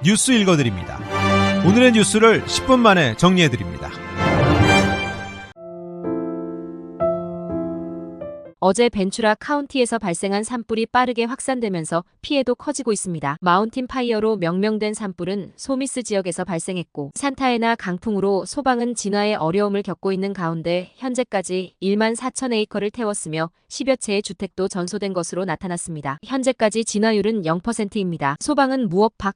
뉴스 읽어드립니다. 오늘의 뉴스를 10분 만에 정리해드립니다. 어제 벤츄라 카운티에서 발생한 산불이 빠르게 확산되면서 피해도 커지고 있습니다. 마운틴 파이어로 명명된 산불은 소미스 지역에서 발생했고 산타에나 강풍으로 소방은 진화에 어려움을 겪고 있는 가운데 현재까지 1만 4천 에이커를 태웠으며 10여 채의 주택도 전소된 것으로 나타났습니다. 현재까지 진화율은 0%입니다. 소방은 무업팍,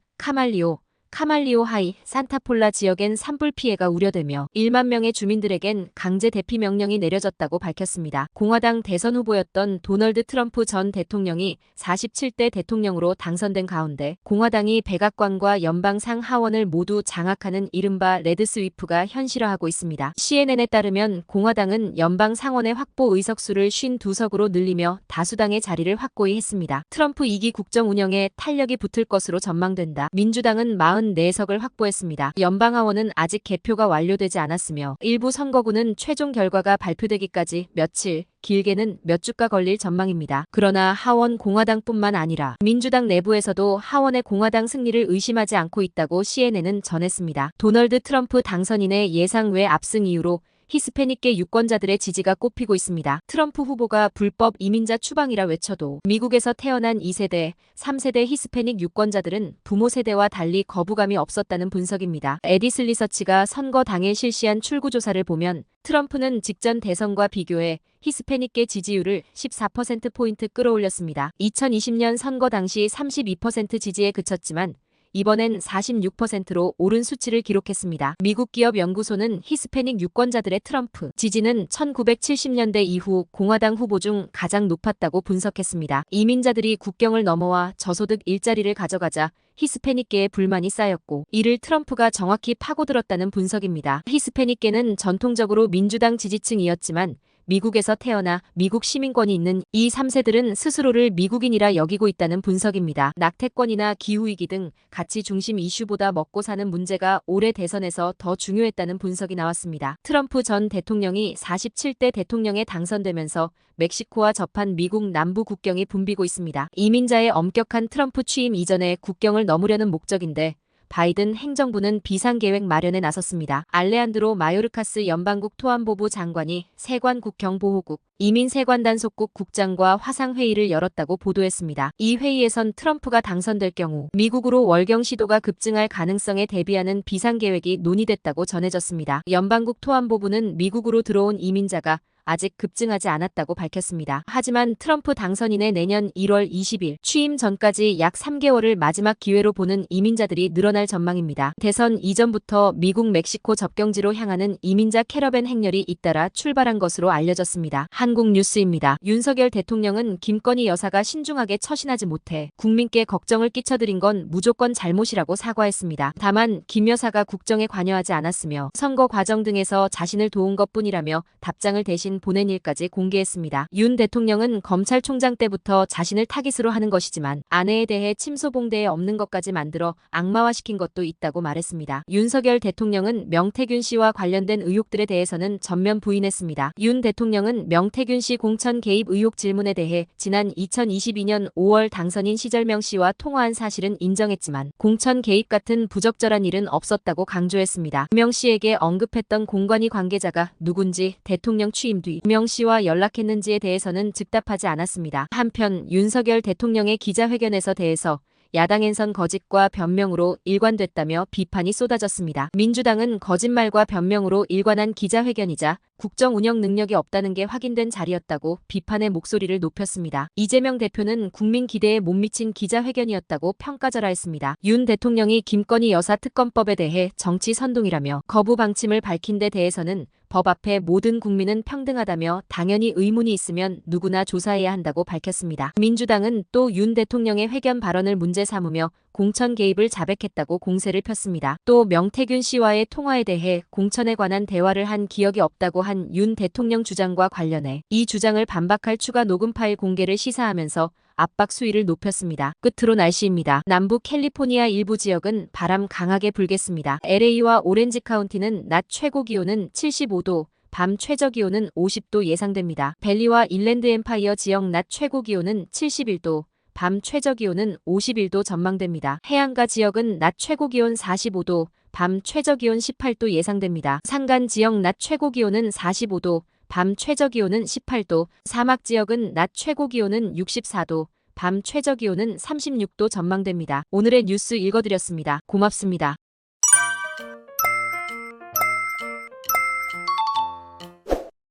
카말리오 하이, 산타폴라 지역엔 산불 피해가 우려되며 1만 명의 주민들에겐 강제 대피 명령이 내려졌다고 밝혔습니다. 공화당 대선 후보였던 도널드 트럼프 전 대통령이 47대 대통령으로 당선된 가운데 공화당이 백악관과 연방 상하원을 모두 장악하는 이른바 레드 스위프가 현실화하고 있습니다. CNN에 따르면 공화당은 연방 상원의 확보 의석수를 52석으로 늘리며 다수당의 자리를 확고히 했습니다. 트럼프 2기 국정 운영에 탄력이 붙을 것으로 전망된다. 민주당은 44석을 확보했습니다. 연방하원은 아직 개표가 완료되지 않았으며 일부 선거구는 최종 결과가 발표되기까지 며칠, 길게는 몇 주가 걸릴 전망입니다. 그러나 하원 공화당뿐만 아니라 민주당 내부에서도 하원의 공화당 승리를 의심하지 않고 있다고 CNN은 전했습니다. 도널드 트럼프 당선인의 예상 외 압승 이후로 히스패닉계 유권자들의 지지가 꼽히고 있습니다. 트럼프 후보가 불법 이민자 추방이라 외쳐도 미국에서 태어난 2세대, 3세대 히스패닉 유권자들은 부모 세대와 달리 거부감이 없었다는 분석입니다. 에디슨 리서치가 선거 당일 실시한 출구조사를 보면 트럼프는 직전 대선과 비교해 히스패닉계 지지율을 14%포인트 끌어올렸습니다. 2020년 선거 당시 32% 지지에 그쳤지만 이번엔 46%로 오른 수치를 기록했습니다. 미국 기업 연구소는 히스패닉 유권자들의 트럼프 지지는 1970년대 이후 공화당 후보 중 가장 높았다고 분석했습니다. 이민자들이 국경을 넘어와 저소득 일자리를 가져가자 히스패닉계의 불만이 쌓였고 이를 트럼프가 정확히 파고들었다는 분석입니다. 히스패닉계는 전통적으로 민주당 지지층이었지만 미국에서 태어나 미국 시민권이 있는 이 3세들은 스스로를 미국인이라 여기고 있다는 분석입니다. 낙태권이나 기후위기 등 가치 중심 이슈보다 먹고 사는 문제가 올해 대선에서 더 중요했다는 분석이 나왔습니다. 트럼프 전 대통령이 47대 대통령에 당선되면서 멕시코와 접한 미국 남부 국경이 붐비고 있습니다. 이민자의 엄격한 트럼프 취임 이전에 국경을 넘으려는 목적인데 바이든 행정부는 비상계획 마련에 나섰습니다. 알레한드로 마요르카스 연방국 토안보부 장관이 세관국 경보호국, 이민세관단속국 국장과 화상회의를 열었다고 보도했습니다. 이 회의에선 트럼프가 당선될 경우 미국으로 월경 시도가 급증할 가능성에 대비하는 비상계획이 논의됐다고 전해졌습니다. 연방국 토안보부는 미국으로 들어온 이민자가 아직 급증하지 않았다고 밝혔습니다. 하지만 트럼프 당선인의 내년 1월 20일 취임 전까지 약 3개월을 마지막 기회로 보는 이민자들이 늘어날 전망입니다. 대선 이전부터 미국 멕시코 접경지로 향하는 이민자 캐러밴 행렬이 잇따라 출발한 것으로 알려졌습니다. 한국 뉴스입니다. 윤석열 대통령은 김건희 여사가 신중하게 처신하지 못해 국민께 걱정을 끼쳐드린 건 무조건 잘못이라고 사과했습니다. 다만 김 여사가 국정에 관여하지 않았으며 선거 과정 등에서 자신을 도운 것뿐이라며 답장을 대신 보낸 일까지 공개했습니다. 윤 대통령은 검찰총장 때부터 자신을 타깃으로 하는 것이지만 아내에 대해 침소봉대에 없는 것까지 만들어 악마화시킨 것도 있다고 말했습니다. 윤석열 대통령은 명태균 씨와 관련된 의혹들에 대해서는 전면 부인했습니다. 윤 대통령은 명태균 씨 공천 개입 의혹 질문에 대해 지난 2022년 5월 당선인 시절 명 씨와 통화한 사실은 인정했지만 공천 개입 같은 부적절한 일은 없었다고 강조했습니다. 명 씨에게 언급했던 공관위 관계자가 누군지 대통령 취임 뒤 명 씨와 연락했는지에 대해서는 즉답하지 않았습니다. 한편 윤석열 대통령의 기자회견에서 대해서 야당엔선 거짓과 변명으로 일관됐다며 비판이 쏟아졌습니다. 민주당은 거짓말과 변명으로 일관한 기자회견이자 국정 운영 능력이 없다는 게 확인된 자리였다고 비판의 목소리를 높였습니다. 이재명 대표는 국민 기대에 못 미친 기자회견이었다고 평가절하했습니다. 윤 대통령이 김건희 여사 특검법에 대해 정치 선동이라며 거부 방침을 밝힌 데 대해서는 법 앞에 모든 국민은 평등하다며 당연히 의문이 있으면 누구나 조사해야 한다고 밝혔습니다. 민주당은 또 윤 대통령의 회견 발언을 문제 삼으며 공천 개입을 자백했다고 공세를 폈습니다. 또 명태균 씨와의 통화에 대해 공천에 관한 대화를 한 기억이 없다고 한 윤 대통령 주장과 관련해 이 주장을 반박할 추가 녹음 파일 공개를 시사하면서 압박 수위를 높였습니다. 끝으로 날씨입니다. 남부 캘리포니아 일부 지역은 바람 강하게 불겠습니다. LA와 오렌지 카운티는 낮 최고 기온은 75도, 밤 최저 기온은 50도 예상됩니다. 밸리와 인랜드 엠파이어 지역 낮 최고 기온은 71도, 밤 최저기온은 51도 전망됩니다. 해안가 지역은 낮 최고기온 45도, 밤 최저기온 18도 예상됩니다. 산간 지역 낮 최고기온은 45도, 밤 최저기온은 18도, 사막 지역은 낮 최고기온은 64도, 밤 최저기온은 36도 전망됩니다. 오늘의 뉴스 읽어드렸습니다. 고맙습니다.